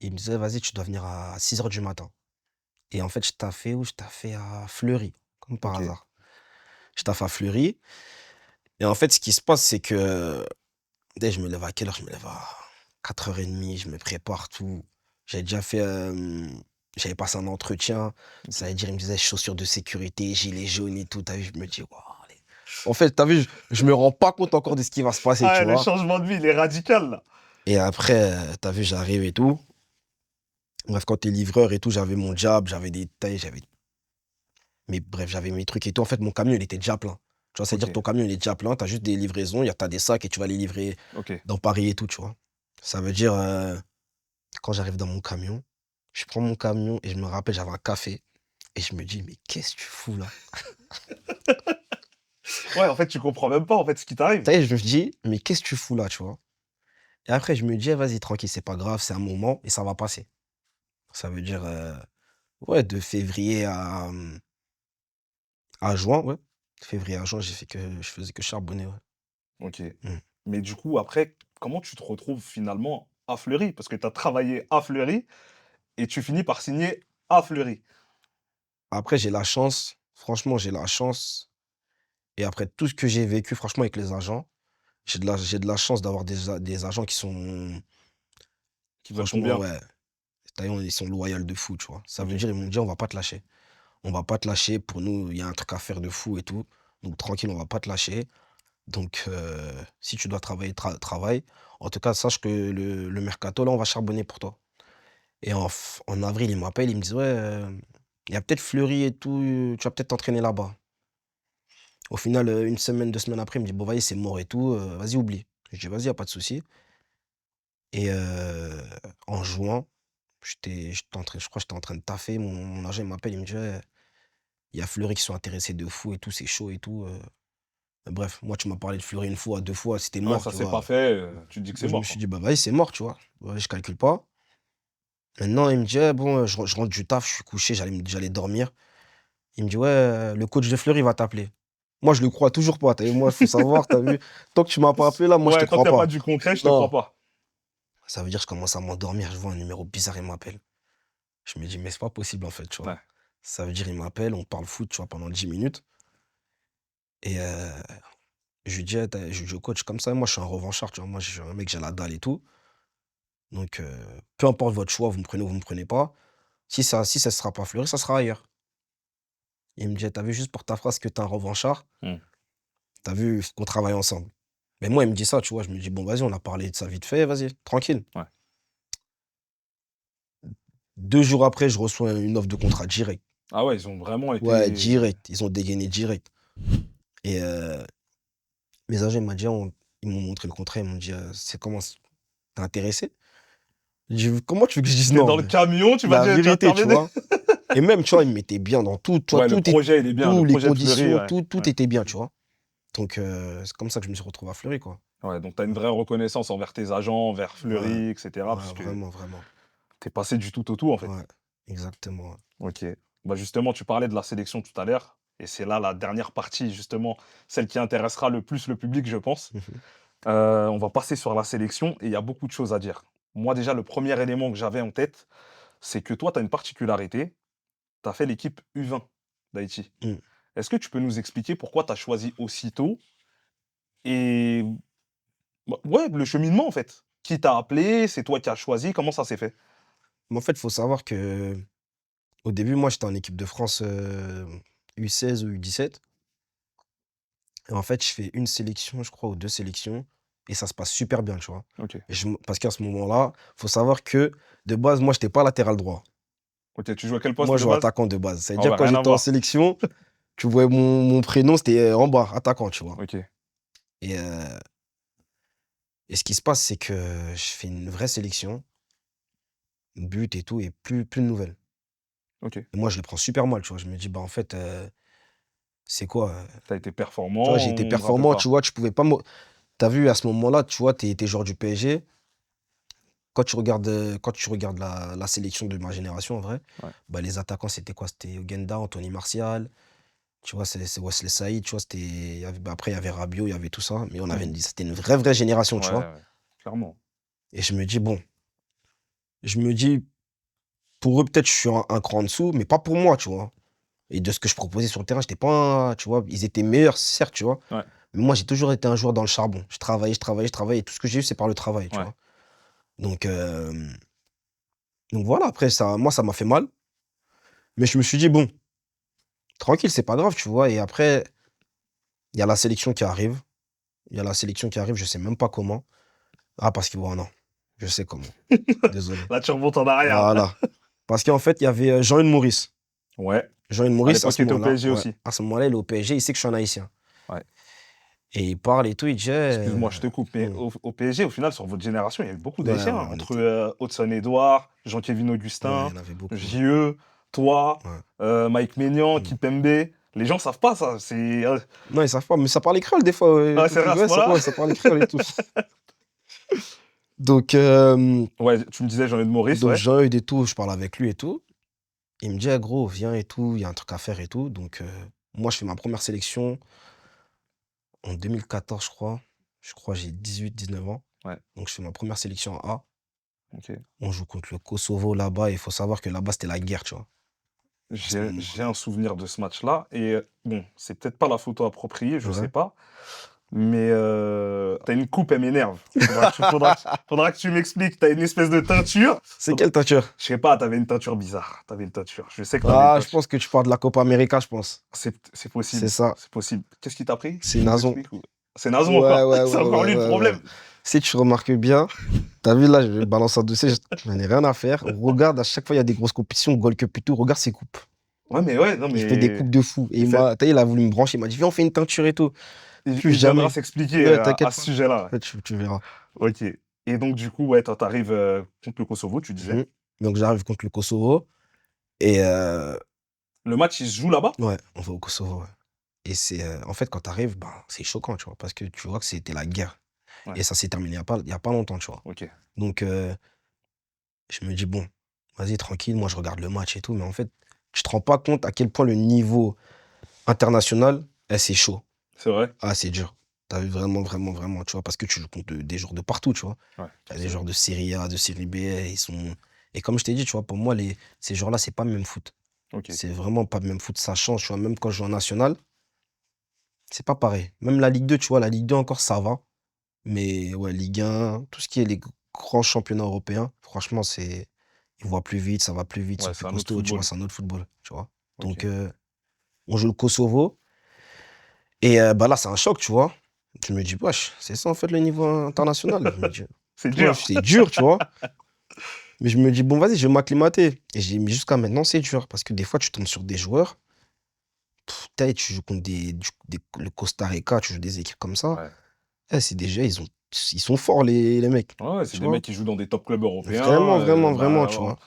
il me disait: «Vas-y, tu dois venir à 6 heures du matin». Et en fait, je taffais où? Je taffais à Fleury, comme par Ok, hasard. Je taffe à Fleury et en fait, ce qui se passe, c'est que dès je me lève à quelle heure? Je me lève à 4h30, je me prépare tout. J'avais déjà fait, j'avais passé un entretien, ça ok. veut dire, il me disait: «Chaussures de sécurité, gilet jaune et tout». Tu vu? Je me dis: «Waouh, allez». En fait, tu vu? Je me rends pas compte encore de ce qui va se passer, Ah, tu ouais, le vois? changement de vie, il est radical, là. Et après, tu vu? J'arrive et tout. Bref, quand tu es livreur et tout, j'avais mon job, j'avais des tailles, mais bref, j'avais mes trucs et tout. En fait, mon camion, il était déjà plein. Tu vois? Ok, C'est-à-dire ton camion, il est déjà plein, tu as juste des livraisons, tu as des sacs et tu vas les livrer ok. dans Paris et tout, tu vois? Ça veut dire, quand j'arrive dans mon camion, je prends mon camion et je me rappelle, j'avais un café et je me dis: «Mais qu'est-ce que tu fous là?» Ouais, en fait, tu comprends même pas, en fait, ce qui t'arrive. Ça y est, je me dis: «Mais qu'est-ce que tu fous là?» Tu vois? Et après, je me dis: «Eh vas-y, tranquille, c'est pas grave, c'est un moment et ça va passer». Ça veut dire, ouais, de février à juin, ouais. De février à juin, je faisais que charbonner, ouais. Ok. Mmh. Mais du coup, après, comment tu te retrouves finalement à Fleury? Parce que tu as travaillé à Fleury et tu finis par signer à Fleury. Après, j'ai la chance, franchement, j'ai la chance et après tout ce que j'ai vécu, franchement, avec les agents, j'ai de la chance d'avoir des agents qui sont Qui veulent ton franchement, bien. ouais, d'ailleurs, ils sont loyaux de fou, tu vois? Ça Ok. veut dire, ils m'ont dit: «On va pas te lâcher. On va pas te lâcher. Pour nous, il y a un truc à faire de fou et tout. Donc tranquille, on va pas te lâcher. Donc si tu dois travailler, travaille. En tout cas, sache que le mercato, là, on va charbonner pour toi». Et en avril, ils m'appellent, ils me disent: «Ouais, il y a peut-être Fleury et tout, tu vas peut-être t'entraîner là-bas». Au final, 1 semaine, 2 semaines après, il me dit: «Bon, vas-y, c'est mort et tout, vas-y, oublie». Je dis: «Vas-y, y a pas de souci». Et en juin, j'étais en train je crois que j'étais en train de taffer, mon agent, il m'appelle, il me dit: «Ouais, il y a Fleury qui sont intéressés de fou et tout, c'est chaud et tout». Bref, moi, tu m'as parlé de Fleury une fois, 2 fois, c'était Ouais, mort, ça tu s'est pas vois? fait, tu te dis que c'est Moi, je me mort, suis quoi. dit: «Bah, vas-y, c'est mort», tu vois? Ouais, je calcule pas. Maintenant, il me dit: «Ouais, bon, je rentre du taf, je suis couché, j'allais dormir». Il me dit: «Ouais, le coach de Fleury va t'appeler». Moi, je le crois toujours pas, tu as vu? Moi, il faut savoir, tu as vu? Tant que tu m'as pas appelé là, moi, je te Ouais, tant crois qu'il n'y a pas pas. du concret, je te crois Non. pas. Ça veut dire je commence à m'endormir, je vois un numéro bizarre, il m'appelle. Je me dis: «Mais c'est pas possible, en fait», tu vois? Ouais. Ça veut dire il m'appelle, on parle foot, tu vois, pendant 10 minutes et je lui dis: «Au coach, comme ça, moi, je suis un revanchard, tu vois? Moi, je suis un mec, j'ai la dalle et tout, donc peu importe votre choix, vous me prenez ou vous me prenez pas. Si ça sera pas Fleury, ça sera ailleurs». Il me dit: «Tu vu, juste pour ta phrase que t'es un revanchard, Hmm. t'as vu, faut qu'on travaille ensemble». Mais moi, il me dit ça, tu vois? Je me dis: «Bon, vas-y, on a parlé de ça vite fait, vas-y, tranquille». Ouais. 2 jours après, je reçois une offre de contrat direct. Ah ouais, ils ont vraiment Ouais, été. direct, ils ont dégainé direct et mes agents, ils m'ont montré le contrat, ils m'ont dit: «C'est comment c tu intéressé?» J'ai dit: «Comment tu veux que je dise T'es non?» dans le camion, tu vas La dire, tu vas vérité, tu terminer. vois? Et même, tu vois, ils me mettaient bien dans tout, tu vois? Ouais, le projet, il est bien. Le Tous les projet de Fleury, conditions, ouais. tout Ouais. était bien, tu vois? Donc c'est comme ça que je me suis retrouvé à Fleury, quoi. Ouais, donc tu as une vraie reconnaissance envers tes agents, envers Ouais, Fleury, etc. ouais, Parce que vraiment, vraiment. t'es passé du tout au tout, en fait. Ouais, exactement, ouais. Ok. Bah justement, tu parlais de la sélection tout à l'heure. Et c'est là la dernière partie, justement, celle qui intéressera le plus le public, je pense. Mmh mh. On va passer sur la sélection et il y a beaucoup de choses à dire. Moi, déjà, le premier élément que j'avais en tête, c'est que toi, tu as une particularité. Tu as fait l'équipe U20 d'Haïti. Mmh. Est-ce que tu peux nous expliquer pourquoi tu as choisi aussitôt et bah, ouais, le cheminement, en fait? Qui t'a appelé? C'est toi qui as choisi? Comment ça s'est fait? Mais en fait, il faut savoir que au début, moi, j'étais en équipe de France, U16 ou U17 et en fait, je fais une sélection, je crois, ou 2 sélections et ça se passe super bien, tu vois? Ok. Et parce qu'à ce moment-là, faut savoir que de base, moi, j'étais pas latéral droit. Ok, tu joues à quel poste Moi, de je jouais base? attaquant de base. Ça veut Ah dire ouais, quand rien à j'étais en voir. sélection, tu voyais mon prénom, c'était, en bas, attaquant, tu vois? Ok. Et ce qui se passe, c'est que je fais une vraie sélection, but et tout et plus de nouvelles. Ok. Et moi, je le prends super mal, tu vois? Je me dis: «Bah, en fait, c'est quoi, T'as été tu vois, performant, j'ai été on me rappelle performant, tu pas. vois? Tu pouvais pas me tu vu, à ce moment-là, tu vois, tu es joueur du PSG. Quand tu regardes la sélection de ma génération, en vrai, Ouais. bah, les attaquants, c'était quoi? C'était Guenda, Anthony Martial, tu vois? C'est Wesley Saïd, tu vois? Il y avait bah, après, il y avait Rabiot, il y avait tout ça, mais Mhm. c'était une vraie génération, Ouais, tu vois? ouais, clairement. Et je me dis: «Bon», je me dis: «Pour eux, peut-être, je suis un cran en dessous, mais pas pour moi», tu vois? Et de ce que je proposais sur le terrain, j'étais pas tu vois? Ils étaient meilleurs, certes, tu vois? Ouais, Mais moi, j'ai toujours été un joueur dans le charbon. Je travaillais et tout ce que j'ai eu, c'est par le travail, tu ouais. vois? Donc hem, donc voilà, après ça moi, ça m'a fait mal, mais je me suis dit: «Bon, tranquille, c'est pas grave», tu vois? Et après, il y a la sélection qui arrive. Il y a la sélection qui arrive, je sais même pas comment. Ah, parce que bon, non, je sais comment. Désolé. Là, tu remontes en arrière. Voilà. Parce qu'en fait, il y avait, Jean-Yves Maurice. Ouais. Jean-Yves À Maurice, à l'époque, ce il était au moment-là PSG ouais, aussi. à ce moment-là, il est au PSG, il sait que je suis un Haïtien Ouais. et il parle et tout, il dit: Excuse-moi, je te coupe, mais mmh, au PSG, au final, sur votre génération, il y a eu beaucoup ouais, d'Haïtiens, ouais, hein, on entre était Hudson-Edouard, Jean-Kévin ouais, il y Augustin, en avait beaucoup, ouais. JE, toi, Ouais. Mike Maignan, Mmh. Kipembe. Les gens savent pas ça. C'est Non, ils savent pas, mais ça parlait créole des fois, ah, quand c'est vrai à ce ouais, moment-là. ça parlait créole et tout. Donc Ouais, tu me disais Jean-Eudes Maurice, donc ouais. Jean-Eudes et tout, je parle avec lui et tout. Il me dit: «Ah gros, viens et tout, il y a un truc à faire et tout». Donc moi, je fais ma première sélection en 2014, je crois. Je crois j'ai 18-19 ans. Ouais, Donc je fais ma première sélection en A. ok. On joue contre le Kosovo là-bas et il faut savoir que là-bas, c'était la guerre, tu vois? À ce J'ai moment-là. un souvenir de ce match-là. Et bon, c'est peut-être pas la photo appropriée, je sais Ouais. pas. Mais tu une coupe, elle m'énerve. Faudra que tu m'expliques. T'as une espèce de teinture. C'est quelle teinture? Je sais pas, t'avais une teinture bizarre. T'avais une teinture. Je sais que t'avais une Ah, je teinture. pense que tu parles de la Copa América, je pense. C'est C'est possible. ça, C'est possible. Qu'est-ce qui t'a pris? c'est Tu nous Nazon. expliques ou... C'est Nazon Ouais, encore. ouais, C'est ouais, encore ouais, lui le ouais, ouais. problème. Si tu remarques bien, t'as vu là, je balance un dossier, j'en ai rien à faire. Regarde, à chaque fois, il y a des grosses compétitions, Gold Cup et tout, regarde ses coupes. Ouais, mais ouais, non, Il fait des mais. coupes de fou. Et Et ça- il a voulu me brancher, il m'a dit, viens, on fait une teinture et tout. Plus il viendra jamais. s'expliquer Ouais, à t'inquiète ce pas. sujet-là. Ouais, tu verras. Ouais. Ok. Et donc, du coup, ouais, toi, t'arrives contre le Kosovo, tu disais. Mhm. Donc j'arrive contre le Kosovo et Le match, il se joue là-bas? ouais, on va au Kosovo. Ouais. Et c'est en fait, quand tu arrives, ben, c'est choquant, tu vois, parce que tu vois que c'était la guerre. Ouais. Et ça s'est terminé il y a pas longtemps, tu vois. Ok. Donc je me dis, bon. vas-y, tranquille, moi je regarde le match et tout. Mais en fait, tu te rends pas compte à quel point le niveau international, c'est chaud. C'est vrai? Ah, c'est dur. T'as vu vraiment, vraiment, vraiment, tu vois, parce que tu joues contre des joueurs de partout, tu vois. Ouais, Il y a des c'est joueurs de Série A, de Série B, ils sont. Et comme je t'ai dit, tu vois, pour moi, ces joueurs-là, c'est pas le même foot. OK. C'est vraiment pas le même foot. Ça change, tu vois. Même quand je joue en national, c'est pas pareil. Même la Ligue 2, tu vois, la Ligue 2 encore, ça va. Mais ouais, Ligue 1, tout ce qui est les grands championnats européens, franchement, c'est. Ils voient plus vite, ça va plus vite, ils sont Ouais, plus c'est un autre costauds, tu vois, football. c'est un autre football, tu vois. Donc, OK. on joue le Kosovo. Et bah là, c'est un choc, tu vois. Je me dis, wesh, c'est ça en fait le niveau international. Je me dis, C'est dur. wesh, c'est dur, tu vois. Mais je me dis, bon, vas-y, je vais m'acclimater. Et j'ai mais jusqu'à maintenant, c'est dur. Parce que des fois, tu tombes sur des joueurs, tu joues contre le Costa Rica, tu joues des équipes comme ça. Ouais. C'est déjà, ils sont forts, les mecs. Ouais, ouais, c'est Tu des vois. mecs qui jouent dans des top clubs européens. Vraiment, vraiment, vraiment, Bah, tu vois.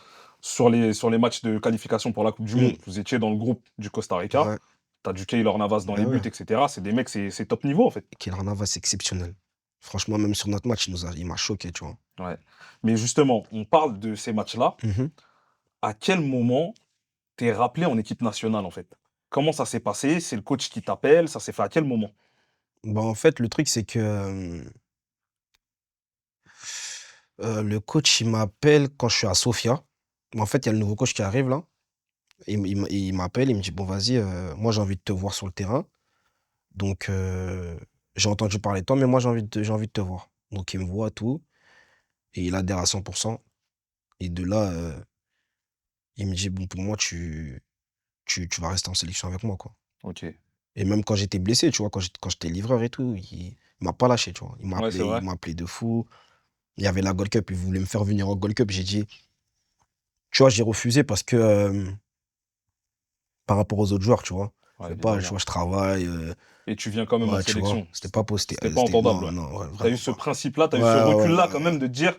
sur les matchs de qualification pour la Coupe du Mm. Monde, vous étiez dans le groupe du Costa Rica. Ouais, T'as du Keylor Navas dans bah les buts, ouais. etc. C'est des mecs, c'est top niveau, en fait. Et Keylor Navas, c'est exceptionnel. Franchement, même sur notre match, il m'a choqué, tu vois. Ouais. Mais justement, on parle de ces matchs-là. Mhm. À quel moment t'es rappelé en équipe nationale, en fait? Comment ça s'est passé? C'est le coach qui t'appelle? Ça s'est fait à quel moment? Bah, en fait, le truc, c'est que le coach, il m'appelle quand je suis à Sofia. En fait, il y a le nouveau coach qui arrive là. Il m'appelle, il me dit: «Bon, vas-y, moi, j'ai envie de te voir sur le terrain. Donc, j'ai entendu parler de toi, mais moi, j'ai envie de te voir». Donc, il me voit, tout, et il adhère à 100%. Et de là, il me dit: «Bon, pour moi, tu vas rester en sélection avec moi, quoi». OK. Et même quand j'étais blessé, tu vois, quand j'étais livreur et tout, il m'a pas lâché, tu vois. Ouais, c'est Il vrai. m'a appelé de fou. Il y avait la Gold Cup, il voulait me faire venir en Gold Cup. J'ai dit, tu vois, j'ai refusé parce que, par rapport aux autres joueurs, tu vois. Je Ouais, veux pas, tu évidemment. vois, je travaille, Et tu viens quand même en ouais, tu vois. sélection. C'était C'était pas possible. c'était pas entendable, Non, ouais. non, ouais, Tu eu vraiment ce pas. principe-là, tu as Ouais, eu ce ouais, recul-là quand ouais, même ouais. de te dire: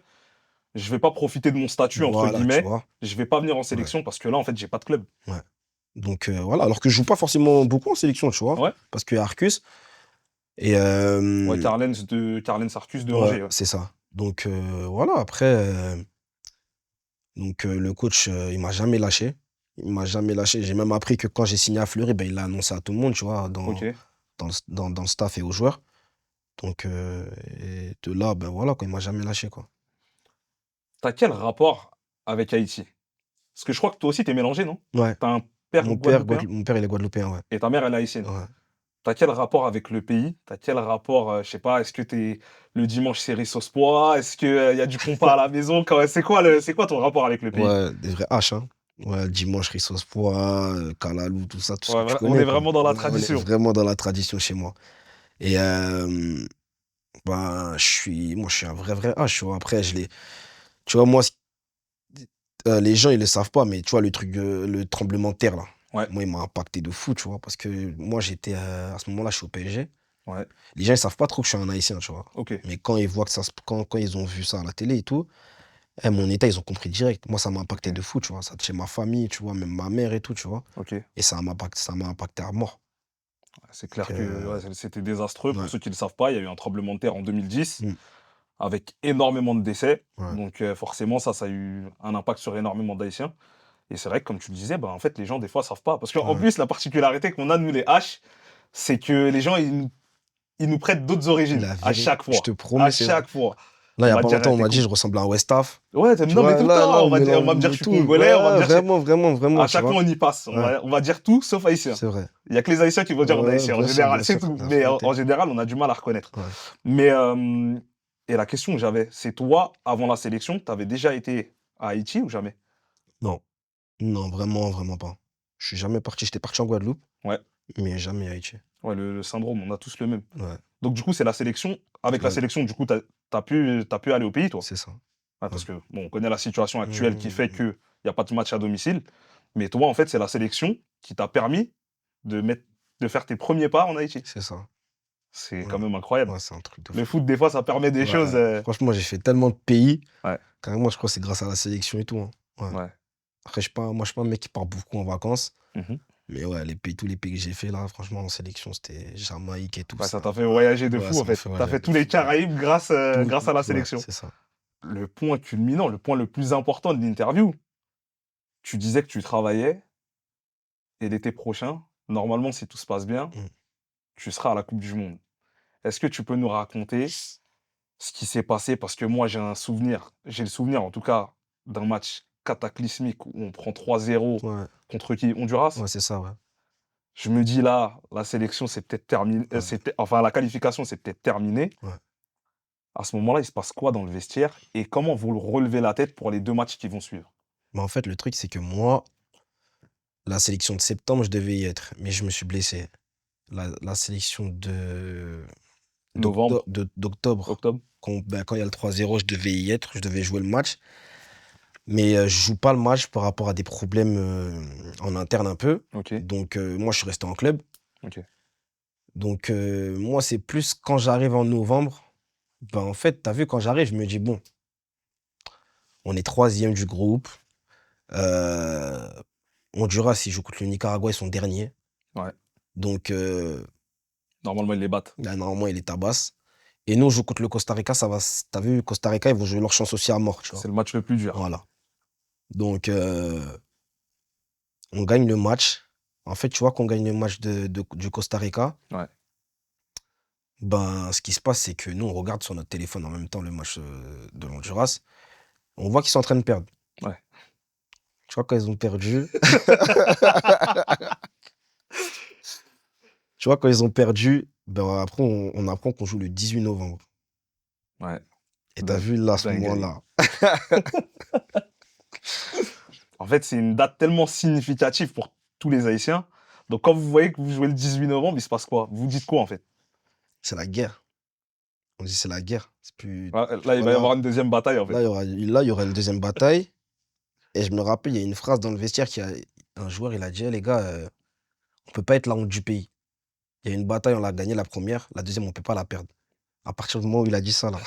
«Je vais pas profiter de mon statut» entre Voilà, tu guillemets, vois. «je vais pas venir en Ouais, sélection parce que là, en fait, j'ai pas de club». ouais. Donc, voilà. Alors que je joue pas forcément beaucoup en sélection, tu vois. Ouais? Parce qu'il y a Arcus. Et, Ouais, Carlens Arcus de ouais, Angers, ouais. c'est ça. Donc, voilà. Après, donc, le coach, il m'a jamais lâché. Il m'a jamais lâché. J'ai même appris que quand j'ai signé à Fleury, ben, il l'a annoncé à tout le monde, tu vois, OK. dans le staff et aux joueurs. Donc, et de là, ben voilà, quoi, il m'a jamais lâché, quoi. Tu quel rapport avec Haïti? Parce que je crois que toi aussi, tu es mélangé, non? Ouais, Tu as un père guadeloupéen Mon père, il est guadeloupéen, ouais. et ta mère, elle est haïtienne. Ouais. Tu quel rapport avec le pays? Tu quel rapport, je sais pas, est-ce que tu le dimanche, c'est riz sauce pois? Est-ce que, il y a du compas à la maison? C'est quoi ton rapport avec le pays? Ouais, des vrais H, hein. Ouais, dimanche, riz sauce pois, kalalou, tout ça, tout ce que Ouais, tu on est connais, quoi. vraiment dans la Ouais, on est tradition. vraiment dans la tradition chez moi. Et, ben, moi, je suis un vrai, vrai H, tu vois. Après, tu vois, moi, les gens, ils le savent pas, mais tu vois, le tremblement de terre, là, Ouais, moi, il m'a impacté de fou, tu vois, parce que moi, à ce moment-là, je suis au PSG. ouais, Les gens, ils savent pas trop que je suis un Haïtien, tu vois. OK. Mais quand ils voient que quand ils ont vu ça à la télé et tout, mon état, ils ont compris direct. Moi, ça m'a impacté OK, de fou, tu vois. Ça touchait ma famille, tu vois, même ma mère et tout, tu vois. OK. Et ça m'a impacté à mort. C'est Donc, clair que ouais, c'était désastreux. Pour ouais. ceux qui ne le savent pas, il y a eu un tremblement de terre en 2010 Mmh. avec énormément de décès. Ouais. Donc forcément, ça a eu un impact sur énormément d'Haïtiens. Et c'est vrai que, comme tu le disais, bah, en fait, les gens, des fois, savent pas. Parce qu'en Ouais. plus, la particularité qu'on a, nous, les H, c'est que les gens, ils nous prêtent d'autres origines. La À vérité, chaque je fois. te À promets, c'est vrai. chaque fois. Là, il On y a va pas dire, longtemps, on t'es m'a dit, con. je ressemble à un Westaf. Ouais, Tu non, mais vois, tout le là, temps. on On va mélange me dire, je le suis tout. congolais. On va me Ouais, dire, vraiment, vraiment, vraiment, à tu chaque vois. fois, on y passe. Ouais, On va dire tout sauf haïtien. c'est vrai. Il y a que les haïtiens qui vont dire on est Ouais, haïtien. En général, bien c'est sûr, tout. la Mais vérité. en général, on a du mal à reconnaître. Ouais. Mais, et la question que j'avais, c'est toi, avant la sélection, tu avais déjà été à Haïti ou jamais? Non, non, vraiment, vraiment pas. Je suis jamais parti. J'étais parti en Guadeloupe, Ouais, mais jamais à Haïti. ouais, le syndrome, on a tous le même. Ouais, Donc, du coup, c'est la sélection. Avec la ouais, sélection, du coup, t'as pu aller au pays, toi? c'est ça. Ouais, Ouais. parce que, bon, on connaît la situation actuelle qui fait Mmh. qu'il n'y a pas de match à domicile. Mais toi, en fait, c'est la sélection qui t'a permis de mettre, de faire tes premiers pas en Haïti. C'est ça. C'est Ouais. quand même incroyable. Ouais, c'est un truc de Le fou. foot, des fois, ça permet des Ouais, choses. franchement, j'ai fait tellement de pays. Ouais, Carrément, je crois que c'est grâce à la sélection et tout, hein. Ouais. ouais. Après, moi, je suis pas un mec qui part beaucoup en vacances. Mhm. Mais ouais, tous les pays que j'ai fait là, franchement, en sélection, c'était Jamaïque et tout Ouais, ça ça. t'a fait voyager de Ouais, fou, en ça m'a fait. fait T'as voyager fait de tous les fou. Ouais. Caraïbes grâce Tout, à la ouais, sélection. c'est ça. Le point culminant, le point le plus important de l'interview, tu disais que tu travaillais et l'été prochain, normalement, si tout se passe bien, Mmh. tu seras à la Coupe du monde. Est-ce que tu peux nous raconter ce qui s'est passé? Parce que moi, j'ai le souvenir en tout cas d'un match cataclysmique où on prend 3-0 Ouais, contre qui? Honduras? ouais, c'est ça, ouais. Je me dis là, la sélection c'est peut-être terminé, Ouais, enfin la qualification c'est peut-être terminé. ouais. À ce moment-là, il se passe quoi dans le vestiaire et comment vous relevez la tête pour les 2 matchs qui vont suivre? Mais en fait, le truc, c'est que moi, la sélection de septembre, je devais y être, mais je me suis blessé. La sélection Novembre, d'octobre, octobre? quand il y a le 3-0, je devais y être, je devais jouer le match. Mais je joue pas le match par rapport à des problèmes en interne un peu. OK, Donc, moi, je suis resté en club. OK. Donc, moi, c'est plus quand j'arrive en novembre. Ben, en fait, tu as vu, quand j'arrive, je me dis, bon, on est troisième du groupe. Euh, Honduras, s'ils jouent contre le Nicaragua, ils sont derniers. Ouais, Donc, normalement ils les battent. là, normalement, il est tabasse. Et nous, on joue contre le Costa Rica, ça va. T'as vu, Costa Rica, ils vont jouer leur chance aussi à mort, tu vois. C'est le match le plus dur. Voilà. Donc, on gagne le match. En fait, tu vois qu'on gagne le match du Costa Rica. Ouais. Ben, ce qui se passe, c'est que nous, on regarde sur notre téléphone en même temps le match de l'Honduras. On voit qu'ils sont en train de perdre. Ouais. Tu vois, quand ils ont perdu, ben, après, on apprend qu'on joue le 18 novembre. Ouais. Et t'as vu, là, à ce Dinguerie. moment-là, En fait, c'est une date tellement significative pour tous les Haïtiens. Donc quand vous voyez que vous jouez le 18 novembre, il se passe quoi? Vous dites quoi en fait? c'est la guerre. On dit c'est la guerre. C'est plus. Là, il va y Voilà. avoir une deuxième bataille en fait. Là, il y aura une deuxième bataille. Et je me rappelle, il y a une phrase dans le vestiaire un joueur, il a dit: Eh, les gars, on peut pas être la honte du pays. Il y a une bataille, on l'a gagnée la première, la deuxième, on peut pas la perdre. À partir du moment où il a dit ça, là,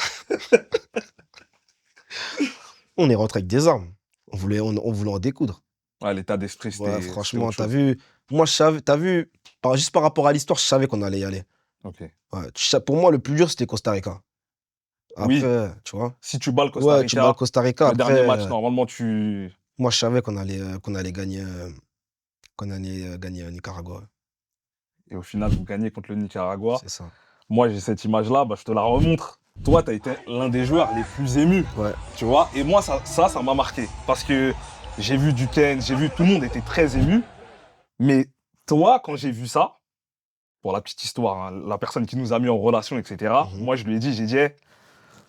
on est rentré avec des armes. On voulait en découdre. Ouais, l'état d'esprit, Ouais, c'était autre franchement, t'as chose. vu, moi, je savais, t'as vu, juste par rapport à l'histoire, je savais qu'on allait y aller. OK. Ouais, pour moi, le plus dur, c'était Costa Rica. Oui, Après, tu vois, si tu bats le Costa ouais, tu bats le Rica, Costa Rica. le Après, dernier match, normalement, tu... moi, je savais qu'on allait gagner, Nicaragua. Et au final, vous gagnez contre le Nicaragua. C'est ça. Moi, j'ai cette image-là, bah, je te la remontre. Toi, tu as été l'un des joueurs les plus émus, Ouais, tu vois. Et moi, ça m'a marqué. Parce que j'ai vu Duquesne, j'ai vu tout le monde était très ému. Mais toi, quand j'ai vu ça, pour la petite histoire, hein, la personne qui nous a mis en relation, etc., mhm. moi, je lui ai dit, j'ai dit, hey,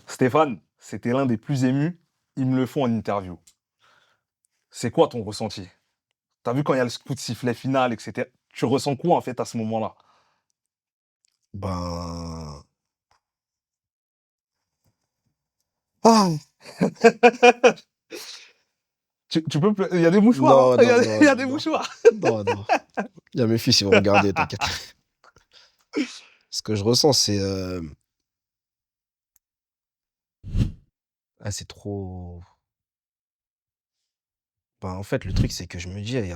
Stéphane, c'était l'un des plus émus. Ils me le font en interview. C'est quoi ton ressenti? T'as vu quand il y a le coup de sifflet final, etc. Tu ressens quoi, en fait, à ce moment-là? Ben. Ah, Tu peux... Il y a des mouchoirs, hein. non, non, Il non, y a non, des non, mouchoirs. non, non. Il y a mes fils, ils vont regarder, t'inquiète. Ce que je ressens, c'est. Ah, c'est trop. Ben, en fait, le truc, c'est que je me dis, il y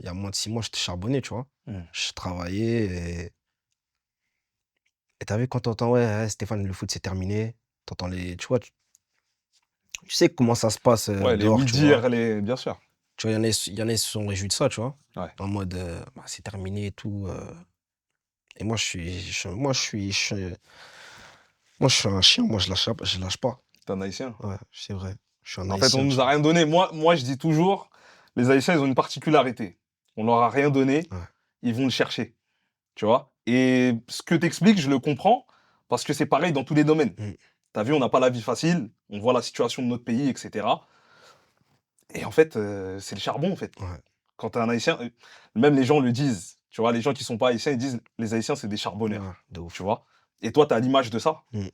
a moins de 6 mois, j'étais charbonné, tu vois. Hmm. Je travaillais et t'as vu, quand t'entends, ouais, ouais, Stéphane, le foot, c'est terminé. T'entends les. Tu vois, tu sais comment ça se passe Ouais, les dehors, tu vois. oui-dire, les... Bien sûr. Tu vois, il y en a, ils se sont réjouis de ça, tu vois. Ouais. En mode, bah, c'est terminé et tout. Et moi, moi, moi, je suis un chien, moi, je lâche pas. T'es un Haïtien. Ouais, c'est vrai. Je suis un En fait, on haïtien, nous tu a vois. rien donné. Moi, je dis toujours, les Haïtiens, ils ont une particularité. On leur a rien donné, Ouais. ils vont le chercher. Tu vois? Et ce que t'expliques, je le comprends, parce que c'est pareil dans tous les domaines. Mm, T'as vu, on n'a pas la vie facile, on voit la situation de notre pays, etc. Et en fait, c'est le charbon, en fait. ouais, Quand t'es un Haïtien, même les gens le disent. Tu vois, les gens qui sont pas Haïtiens, ils disent les Haïtiens, c'est des charbonneurs. ouais, de Tu ouf. vois? Et toi, tu as l'image de ça. Mm,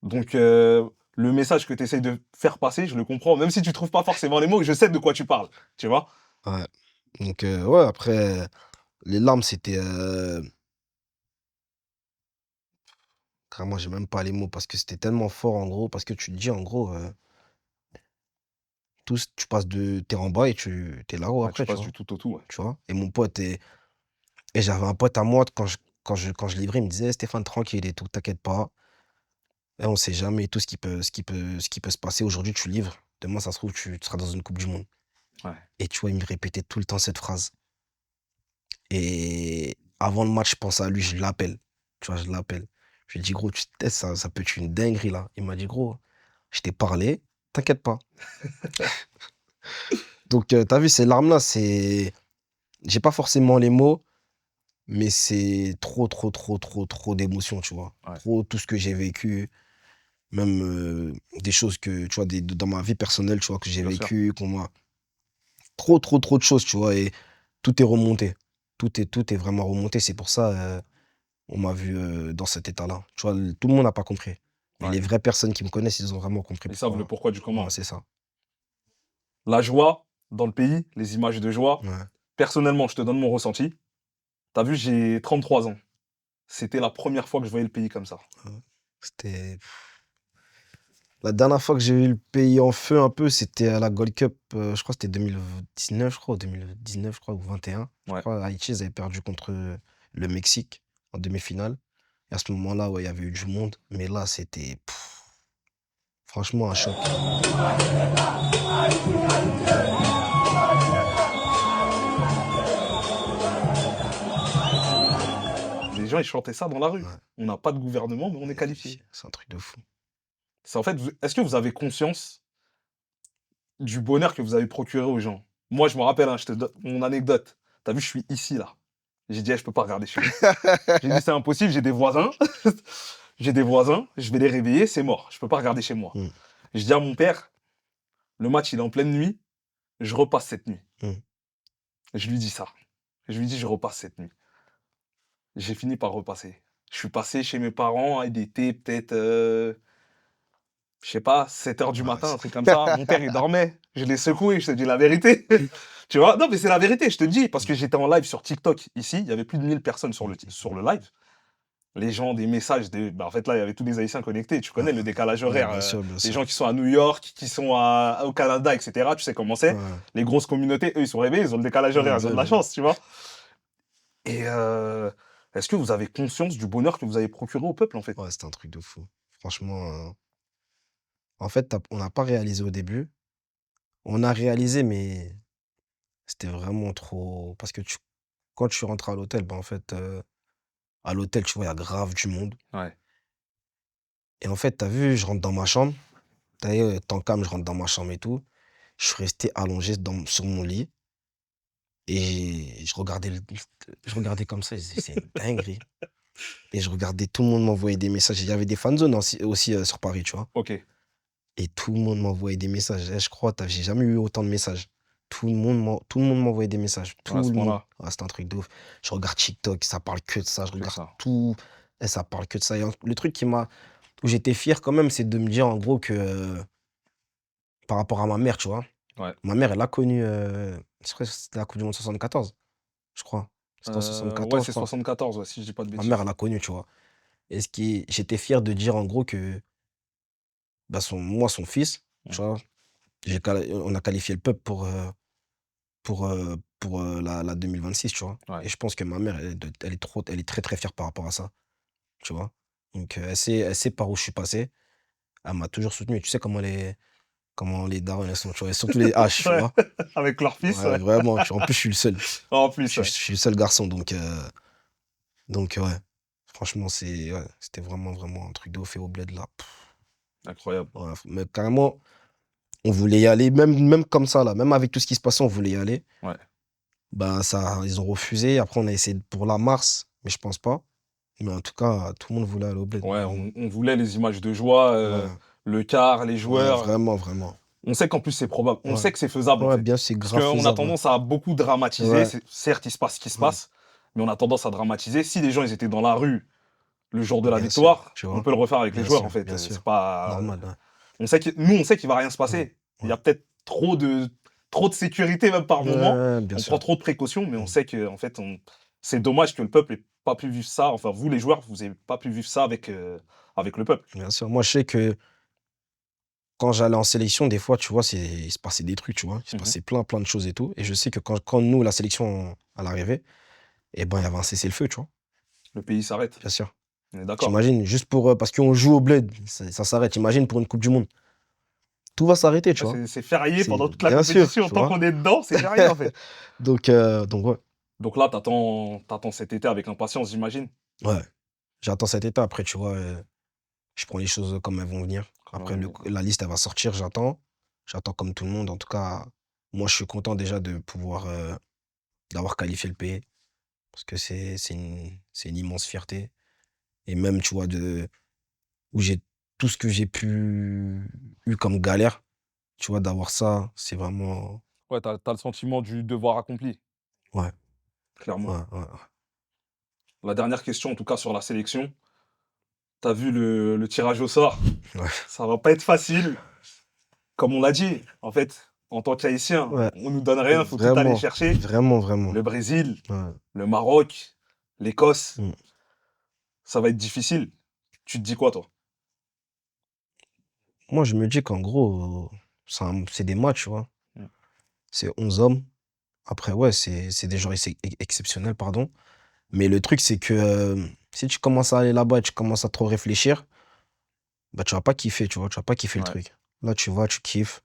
Donc, le message que tu essayes de faire passer, je le comprends. Même si tu trouves pas forcément les mots, je sais de quoi tu parles. Tu vois? ouais. Donc, ouais, après, les larmes, c'était. Carrément, j'ai même pas les mots parce que c'était tellement fort, en gros. Parce que tu te dis, en gros, tu passes de. T'es en bas et t'es là-haut Ouais, tu après, tu passes vois. du tout au tout. Ouais. Tu vois. Et mon pote, et j'avais un pote à moi, quand je livrais, il me disait: Stéphane, tranquille et tout, t'inquiète pas. Et on sait jamais tout ce qui peut se passer. Aujourd'hui, tu livres. Demain, ça se trouve, tu seras dans une Coupe du Monde. Ouais. Et tu vois, il me répétait tout le temps cette phrase. Et avant le match, je pense à lui, je l'appelle. Tu vois, je l'appelle. Je lui dis, gros, tu te testes, ça peut être une dinguerie là. Il m'a dit, gros, je t'ai parlé, t'inquiète pas. Donc, t'as vu, ces larmes-là, c'est. J'ai pas forcément les mots, mais c'est trop, trop, trop, trop, trop d'émotions, tu vois. Ouais. Trop tout ce que j'ai vécu, même des choses que, tu vois, dans ma vie personnelle, tu vois, que j'ai Bien sûr. vécu, qu'on m'a. Trop, trop, trop de choses, tu vois, et tout est remonté. Tout est vraiment remonté. C'est pour ça, on m'a vu dans cet état-là. Tu vois, tout le monde n'a pas compris. Mais Ouais. les vraies personnes qui me connaissent, ils ont vraiment compris Ils savent le pourquoi. pourquoi du Ouais, comment. c'est ça. La joie dans le pays, les images de joie. Ouais. Personnellement, je te donne mon ressenti. T'as vu, j'ai 33 ans. C'était la première fois que je voyais le pays comme ça. Ouais. C'était. La dernière fois que j'ai vu le pays en feu un peu, c'était à la Gold Cup, je crois que c'était 2019, je crois, ou 2019, je crois, ou 21. Je Ouais. crois, Haïti, ils avaient perdu contre le Mexique en demi-finale. Et à ce moment-là, ouais, il y avait eu du monde. Mais là, c'était franchement un choc. Les gens, ils chantaient ça dans la rue. Ouais, On n'a pas de gouvernement, mais on est qualifié. c'est un truc de fou. C'est en fait, est-ce que vous avez conscience du bonheur que vous avez procuré aux gens? Moi, je me rappelle, hein, je te donne mon anecdote. T'as vu, je suis ici, là. J'ai dit, eh, je peux pas regarder chez moi. J'ai dit, c'est impossible, j'ai des voisins. J'ai des voisins, je vais les réveiller, c'est mort. Je peux pas regarder chez moi. Mm, Je dis à mon père, le match, il est en pleine nuit, je repasse cette nuit. mm. Je lui dis ça. Je lui dis, je repasse cette nuit. J'ai fini par repasser. Je suis passé chez mes parents, il était peut-être, je sais pas, 7 heures du Ouais, matin, un truc comme ça. Mon père, il dormait. Je l'ai secoué, je te dis la vérité. Tu vois? Non, mais c'est la vérité, je te dis, parce que j'étais en live sur TikTok ici, il y avait plus de 1000 personnes sur le live. Les gens, des messages, bah, en fait, là, il y avait tous les Haïtiens connectés. Tu ouais, connais le décalage ouais, horaire. bien sûr, bien Les sûr. gens qui sont à New York, qui sont au Canada, etc. Tu sais comment c'est. Ouais, Les grosses communautés, eux, ils sont réveillés, ils ont le décalage ouais, horaire, ils ont bah, de la chance, tu vois. Et est-ce que vous avez conscience du bonheur que vous avez procuré au peuple, en fait? ouais, c'était un truc de fou. Franchement, en fait, on n'a pas réalisé au début. On a réalisé, mais c'était vraiment trop. Parce que quand tu rentres à l'hôtel, bah, en fait, à l'hôtel, tu vois, il y a grave du monde. Ouais. Et en fait, t'as vu, je rentre dans ma chambre. T'as vu, temps calme, je rentre dans ma chambre et tout. Je suis resté allongé sur mon lit. Et je regardais comme ça, je disais, c'est une dinguerie. Et je regardais, tout le monde m'envoyait des messages. Il y avait des fanzones aussi sur Paris, tu vois. Ok. Et tout le monde m'envoyait des messages. Je crois, j'ai jamais eu autant de messages. Tout le monde m'envoyait des messages. Ouais, à Tout ce le monde. point-là, Ah, c'est un truc de ouf. Je regarde TikTok, ça parle que de ça. Je que regarde ça. tout. Et ça parle que de ça. Et le truc où j'étais fier quand même, c'est de me dire en gros que par rapport à ma mère, tu vois. Ouais. Ma mère, elle a connu. Je crois que c'était la Coupe du Monde 74, je crois. C'était en Ouais, 74, je c'est crois. 74, ouais, si je dis pas de Ma mère, bêtises. elle a connu, tu vois. Et j'étais fier de dire en gros que bah, moi, son fils, tu Ouais. vois, on a qualifié le peuple pour la 2026, tu vois. Ouais. Et je pense que ma mère, elle est très très fière par rapport à ça, tu vois. Donc elle sait par où je suis passé. Elle m'a toujours soutenu. Tu sais comment les darons elles sont, tu vois. Et surtout les H, tu Ouais. vois. Avec leur fils, Ouais, ouais. vraiment. En plus, je suis le seul. En plus, Je ouais. suis le seul garçon, donc ouais. Franchement, c'était vraiment vraiment un truc de ouf. Et au bled là. Incroyable. Ouais, mais carrément, on voulait y aller, même comme ça, là, même avec tout ce qui se passait, on voulait y aller. Ouais. Bah, ça, ils ont refusé. Après, on a essayé pour la Mars, mais je pense pas. Mais en tout cas, tout le monde voulait aller au bled, Ouais, vraiment. on voulait les images de joie, Ouais, le quart, les ouais, joueurs. vraiment, vraiment. On sait qu'en plus c'est probable. On Ouais, sait que c'est faisable en ouais, fait. bien, c'est Parce grave qu'on a faisable. Ouais, tendance à beaucoup dramatiser. ouais, Certes, il se passe ce qui se ouais, passe, mais on a tendance à dramatiser. Si les gens ils étaient dans la rue le jour de la bien sûr, victoire, tu on vois. peut le refaire avec les Bien joueurs en sûr, fait. bien C'est sûr. pas. Normal, ouais. Nous, on sait qu'il va rien se Ouais, passer. Il y ouais. a peut-être trop de sécurité même par Ouais, moment. ouais, bien On prend sûr. trop de précautions, mais on Mm. sait que en fait, c'est dommage que le peuple ait pas pu vivre ça. Enfin, vous les joueurs, vous n'avez pas pu vivre ça avec le peuple. Bien sûr. Moi, je sais que quand j'allais en sélection, des fois, tu vois, il se passait des trucs, tu vois. Il se Mhm. passait plein, plein de choses et tout. Et je sais que quand nous, la sélection, à l'arrivée, eh ben, il y avait un cessez-le-feu, tu vois. Le pays s'arrête. Bien sûr. On est d'accord. T'imagines, juste parce qu'on joue au bled, ça s'arrête. Imagine pour une Coupe du Monde. tout va s'arrêter, tu vois. C'est férié pendant toute la Bien sûr, compétition. tu Tant vois. qu'on est dedans, c'est férié en fait. Donc ouais. Donc là, t'attends cet été avec impatience, j'imagine. Ouais. J'attends cet été. Après, tu vois, je prends les choses comme elles vont venir. Après, la liste, elle va sortir, j'attends. J'attends comme tout le monde. En tout cas, moi, je suis content déjà de pouvoir, d'avoir qualifié le pays. Parce que c'est une immense fierté. Et même, tu vois, où j'ai tout ce que j'ai eu comme galère, tu vois, d'avoir ça, c'est vraiment. Ouais, t'as le sentiment du devoir accompli, Ouais, clairement. ouais. La dernière question, en tout cas sur la sélection. T'as vu le tirage au sort? Ouais. Ça va pas être facile. Comme on l'a dit, en fait, en tant qu'Haïtien, Ouais. on nous donne rien, faut tout aller Vraiment, chercher. vraiment. Le Brésil, Ouais. le Maroc, l'Écosse, Mm. ça va être difficile. Tu te dis quoi, toi? Moi, je me dis qu'en gros, c'est des matchs, tu vois. Mm. C'est 11 hommes. Après, ouais, c'est des joueurs exceptionnels, pardon. Mais le truc, c'est que si tu commences à aller là-bas et tu commences à trop réfléchir, bah, tu vas pas kiffer, tu vois. Tu vas pas kiffer le Ouais. truc. Là, tu vas, tu kiffes.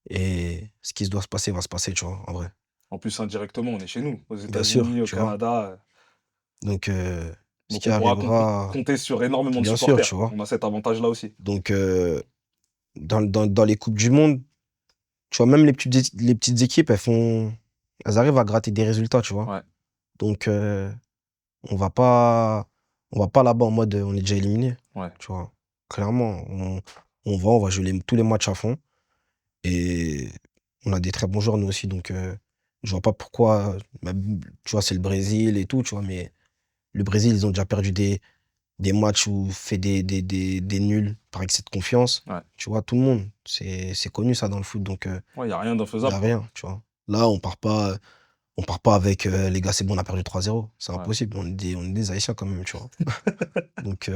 Et ce qui se doit se passer va se passer, tu vois, en vrai. En plus, indirectement, on est chez nous, aux Bien sûr, États-Unis, au tu vois. Canada. Donc, ce Donc qui on pourra arrivera, compter sur énormément de bien sûr, supporters. tu vois. On a cet avantage-là aussi. Donc, dans les Coupes du Monde, tu vois, même les petites équipes, elles arrivent à gratter des résultats, tu vois. Ouais. Donc, on va pas, on va pas là-bas en mode on est déjà éliminé, Ouais. tu vois. Clairement, on va jouer tous les matchs à fond. Et on a des très bons joueurs, nous aussi. Donc, je vois pas pourquoi. Tu vois, c'est le Brésil et tout, tu vois. Mais le Brésil, ils ont déjà perdu des matchs ou fait des nuls par excès de confiance. Ouais. Tu vois, tout le monde. C'est connu ça dans le foot. Donc, Ouais, y a rien il n'y d'infaisable, a quoi. rien, tu vois. Là, on part pas avec les gars, c'est bon, on a perdu 3-0. C'est Ouais. impossible. On est des Haïtiens quand même, tu vois. Donc,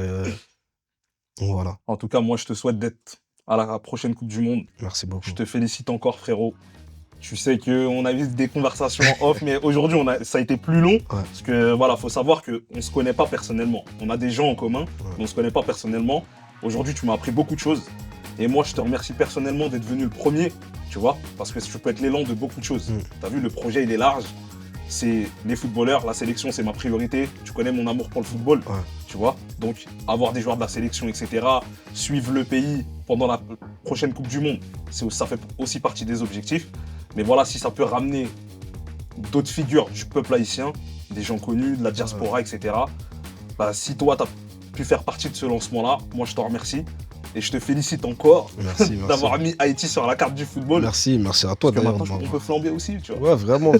voilà. En tout cas, moi, je te souhaite d'être à la prochaine Coupe du Monde. Merci beaucoup. Je te félicite encore, frérot. Tu sais qu'on a eu des conversations en off, mais aujourd'hui, ça a été plus long. Ouais. Parce que, voilà, faut savoir qu'on ne se connaît pas personnellement. On a des gens en commun, mais on ne se connaît pas personnellement. Aujourd'hui, tu m'as appris beaucoup de choses. Et moi, je te remercie personnellement d'être venu le premier, tu vois, parce que tu peux être l'élan de beaucoup de choses. Tu as vu, le projet, il est large. C'est les footballeurs, la sélection, c'est ma priorité. Tu connais mon amour pour le football, tu vois. Donc, avoir des joueurs de la sélection, etc., suivre le pays pendant la prochaine Coupe du Monde, ça fait aussi partie des objectifs. Mais voilà, si ça peut ramener d'autres figures du peuple haïtien, des gens connus, de la diaspora, etc., bah, si toi, tu as pu faire partie de ce lancement-là, moi, je t'en remercie. Et je te félicite encore d'avoir mis Haïti sur la carte du football. Merci à toi d'ailleurs. Parce que maintenant, on peut flamber aussi, tu vois. Ouais, vraiment.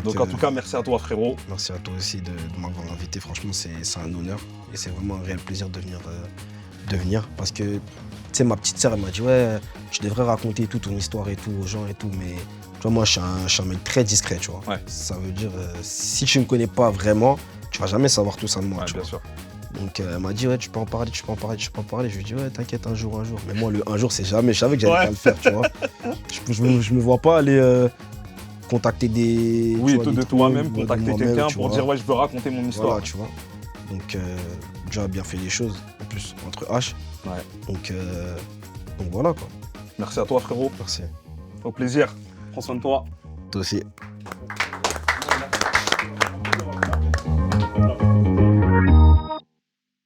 Donc en tout cas, merci à toi, frérot. Merci à toi aussi de m'avoir invité. Franchement, c'est un honneur. Et c'est vraiment un réel plaisir de venir. Parce que, tu sais, ma petite sœur, elle m'a dit, ouais, tu devrais raconter toute ton histoire et tout aux gens et tout. Mais, tu vois, moi, je suis un mec très discret, tu vois. Ouais. Ça veut dire, si tu ne me connais pas vraiment, tu vas jamais savoir tout ça de moi, Ouais, tu bien vois. sûr. Donc, elle m'a dit, ouais, tu peux en parler. Je lui ai dit, ouais, t'inquiète, un jour. Mais moi, le un jour, c'est jamais. Je savais que j'allais pas le faire, tu vois. Je me vois pas aller contacter des. Oui, tu vois, de toi-même, contacter quelqu'un pour dire, ouais, je veux raconter mon histoire. Voilà, tu vois. Donc, Dieu a bien fait les choses, en plus, entre H. Ouais. Donc voilà, quoi. Merci à toi, frérot. Merci. Au plaisir. Prends soin de toi. Toi aussi.